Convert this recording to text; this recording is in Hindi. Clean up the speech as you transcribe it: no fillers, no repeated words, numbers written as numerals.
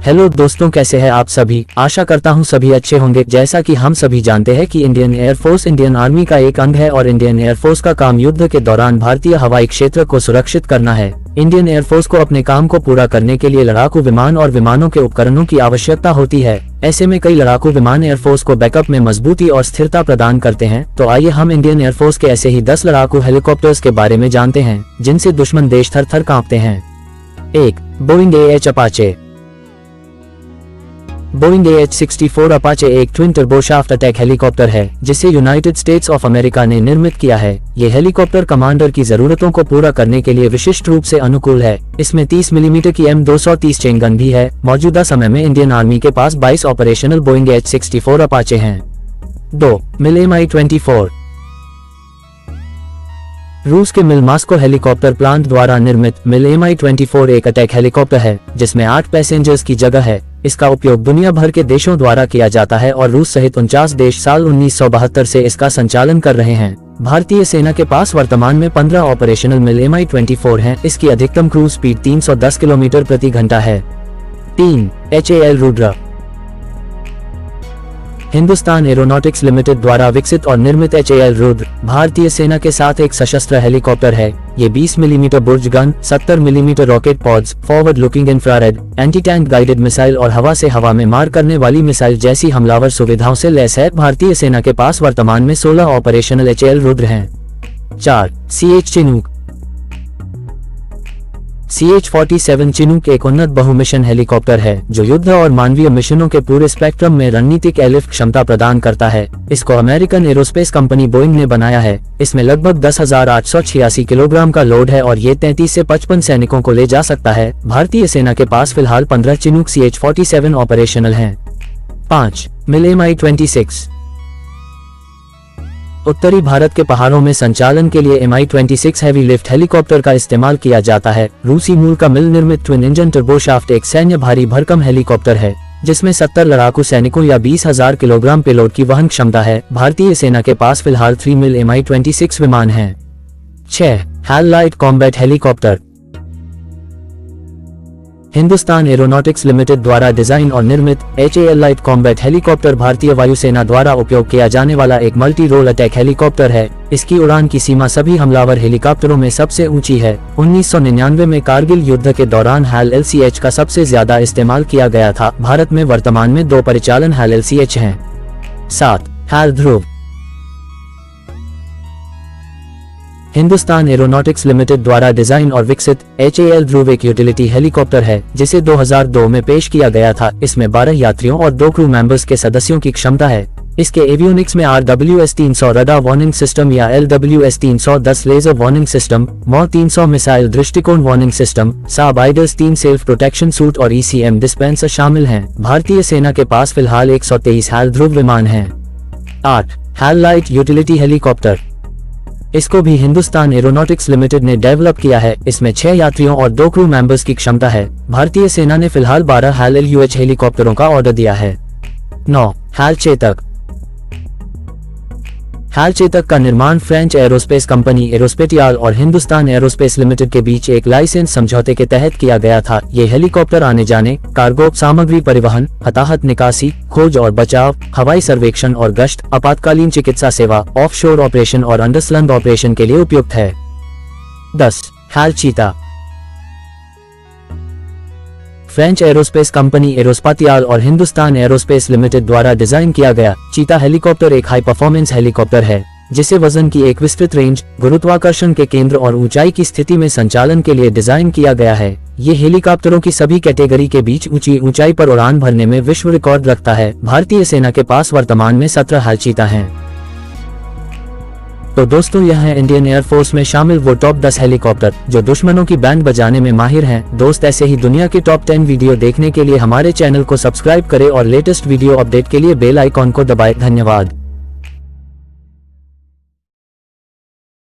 हेलो दोस्तों, कैसे हैं आप सभी। आशा करता हूं सभी अच्छे होंगे। जैसा कि हम सभी जानते हैं कि इंडियन एयरफोर्स इंडियन आर्मी का एक अंग है और इंडियन एयरफोर्स का काम युद्ध के दौरान भारतीय हवाई क्षेत्र को सुरक्षित करना है। इंडियन एयरफोर्स को अपने काम को पूरा करने के लिए लड़ाकू विमान और विमानों के उपकरणों की आवश्यकता होती है। ऐसे में कई लड़ाकू विमान एयरफोर्स को बैकअप में मजबूती और स्थिरता प्रदान करते हैं। तो आइए हम इंडियन एयरफोर्स के ऐसे ही 10 लड़ाकू हेलीकॉप्टर्स के बारे में जानते हैं जिनसे दुश्मन देश थर थर कांपते हैं। 1. Boeing AH Apache. Boeing AH-64 Apache एक ट्विन टर्बोशाफ्ट अटैक हेलीकॉप्टर है जिसे यूनाइटेड स्टेट्स ऑफ अमेरिका ने निर्मित किया है। ये हेलीकॉप्टर कमांडर की जरूरतों को पूरा करने के लिए विशिष्ट रूप से अनुकूल है। इसमें 30 मिलीमीटर की M230 चेन गन भी है। मौजूदा समय में इंडियन आर्मी के पास 22 ऑपरेशनल बोइंग AH-64 अपाचे हैं। 2. मिल Mi-24। रूस के मिल मास्को हेलीकॉप्टर प्लांट द्वारा निर्मित मिल Mi-24 एक अटैक हेलीकॉप्टर है जिसमें 8 पैसेंजर्स की जगह है। इसका उपयोग दुनिया भर के देशों द्वारा किया जाता है और रूस सहित 49 देश साल 1972 से इसका संचालन कर रहे हैं। भारतीय सेना के पास वर्तमान में 15 ऑपरेशनल मिल Mi-24 हैं। इसकी अधिकतम क्रूज स्पीड 310 किलोमीटर प्रति घंटा है। 3. HAL Rudra. Hindustan aeronautics limited द्वारा विकसित और निर्मित HAL रुद्र भारतीय सेना के साथ एक सशस्त्र हेलीकॉप्टर है। ये 20 मिलीमीटर बुर्ज gun, 70 millimetre rocket pods, forward looking infrared, anti tank guided missile और हवा से हवा में मार करने वाली मिसाइल जैसी हमलावर सुविधाओं से लैस है। भारतीय सेना के पास वर्तमान में 16 ऑपरेशनल HAL रुद्र हैं। 4. CH Chinook. CH-47 चिनूक एक उन्नत बहुमिशन हेलीकॉप्टर है जो युद्ध और मानवीय मिशनों के पूरे स्पेक्ट्रम में रणनीतिक एयरलिफ्ट क्षमता प्रदान करता है। इसको अमेरिकन एरोस्पेस कंपनी बोइंग ने बनाया है। इसमें लगभग 10,886 किलोग्राम का लोड है और ये 33 से 55 सैनिकों को ले जा सकता है। भारतीय सेना के पास फिलहाल 15 चिनूक CH-47 ऑपरेशनल हैं। 5. मिल Mi-26। उत्तरी भारत के पहाड़ों में संचालन के लिए Mi-26 हैवी लिफ्ट हेलीकॉप्टर का इस्तेमाल किया जाता है। रूसी मूल का मिल निर्मित ट्विन इंजन टर्बोशाफ्ट एक सैन्य भारी भरकम हेलीकॉप्टर है जिसमें 70 लड़ाकू सैनिकों या 20,000 किलोग्राम पेलोड की वहन क्षमता है। भारतीय सेना के पास फिलहाल 3 मिल Mi-26 विमान हैं। 6. HAL light combat helicopter. Hindustan aeronautics limited द्वारा डिजाइन और निर्मित HAL लाइट कॉम्बैट हेलीकॉप्टर भारतीय वायुसेना द्वारा उपयोग किया जाने वाला एक मल्टी रोल अटैक हेलीकॉप्टर है। इसकी उड़ान की सीमा सभी हमलावर हेलीकॉप्टरों में सबसे ऊंची है। 1999 में कारगिल युद्ध के दौरान HAL LCH का सबसे ज्यादा इस्तेमाल किया गया था। भारत में वर्तमान में 2 परिचालन HAL LCH हैं। 7. HAL ध्रुव। हिंदुस्तान एरोनॉटिक्स लिमिटेड द्वारा डिजाइन और विकसित HAL ध्रुव एक यूटिलिटी हेलीकॉप्टर है जिसे 2002 में पेश किया गया था। इसमें 12 यात्रियों और 2 क्रू मेंबर्स के सदस्यों की क्षमता है। इसके एवियोनिक्स में RWS-300 रडार वार्निंग सिस्टम या LWS-310 laser warning system, MO-300 missile दृष्टिकोण वार्निंग सिस्टम, साब आइडर्स 3 सेल्फ प्रोटेक्शन सूट और ECM डिस्पेंसर शामिल हैं। भारतीय सेना के पास फिलहाल 123 HAL ध्रुव विमान हैं। 8. HAL light utility helicopter. इसको भी हिंदुस्तान एरोनॉटिक्स लिमिटेड ने डेवलप किया है। इसमें 6 यात्रियों और 2 क्रू मेंबर्स की क्षमता है। भारतीय सेना ने फिलहाल 12 HAL LUH हेलीकॉप्टरों का ऑर्डर दिया है। 9. HAL चेतक। HAL चेतक का निर्माण फ्रेंच एरोस्पेस कंपनी एरोस्पेटियल और हिंदुस्तान एरोस्पेस लिमिटेड के बीच एक लाइसेंस समझौते के तहत किया गया था। ये हेलीकॉप्टर आने जाने, कार्गो, सामग्री परिवहन, हताहत निकासी, खोज और बचाव, हवाई सर्वेक्षण और गश्त, आपातकालीन चिकित्सा सेवा, ऑफशोर ऑपरेशन और अंडरस्लैंड ऑपरेशन के लिए उपयुक्त है। 10. HAL चीता। फ्रेंच एरोस्पेस कंपनी एरोस्पातियल और हिंदुस्तान एरोस्पेस लिमिटेड द्वारा डिजाइन किया गया चीता हेलीकॉप्टर एक हाई परफॉर्मेंस हेलीकॉप्टर है जिसे वजन की एक विस्तृत रेंज, गुरुत्वाकर्षण के केंद्र और ऊंचाई की स्थिति में संचालन के लिए डिजाइन किया गया है। ये हेलीकॉप्टरों की सभी कैटेगरी के बीच ऊंची ऊंचाई पर उड़ान भरने में विश्व रिकॉर्ड रखता है। भारतीय सेना के पास वर्तमान में 17 HAL चीता हैं। तो दोस्तों, यह है इंडियन एयरफोर्स में शामिल वो टॉप 10 हेलीकॉप्टर जो दुश्मनों की बैंड बजाने में माहिर हैं। दोस्त, ऐसे ही दुनिया के टॉप 10 वीडियो देखने के लिए हमारे चैनल को सब्सक्राइब करें और लेटेस्ट वीडियो अपडेट के लिए बेल आइकॉन को दबाएं। धन्यवाद।